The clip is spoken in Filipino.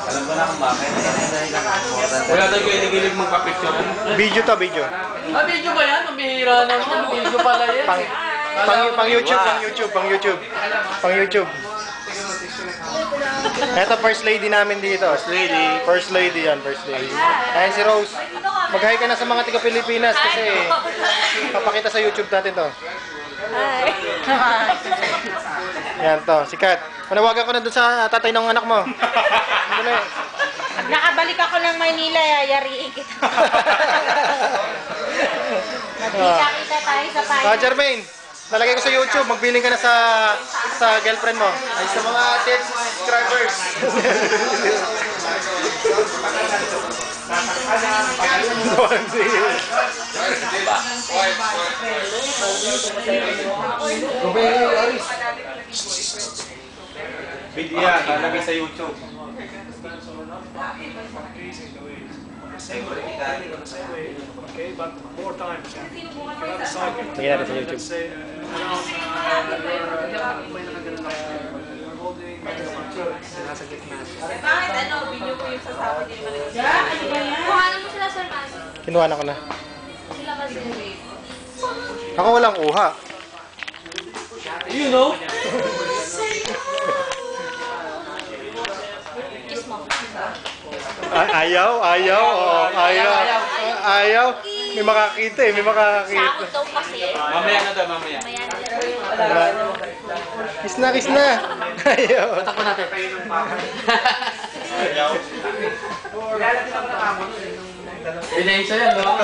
Alam ko na kung bakit. Wala tayong kilig-kilig magpa-picture. Video to, video. Ah, video ba yan? Mabihira naman. Video pala yan. Pang YouTube. Ito first lady namin dito. First lady yan, first lady. Ayan si Rose. Mag-hi ka na sa mga taga-Pilipinas kasi papakita sa YouTube natin to. Hi. Yan to, sikat. Manawagan ko na dun sa tatay ng anak mo. Dali. Pag nakabalik ako ng Manila, yayariin kita. Magkita-kita tayo sa payo. Jermaine, nalagay ko sa YouTube, magbiling ka na sa girlfriend mo. Ay, sa mga 10 subscribers. Video yan, lalagay sa YouTube. Okay, but more times. Lagyan natin sa YouTube. Bakit ano, video ko yung sasabi din naman. Ano ba yan? Kuhanan mo sila, Sir Mas. Kinuha na ko na. Sila kasi. Ako walang kuha. You know? Kiss mo. Ayaw. May makakita eh, may makakita. Sakot daw kasi. Mamaya na daw, mamaya. Mamaya nila. Kiss na. Ayaw. Takbo natin. Ayaw. Pinahisa yan, no?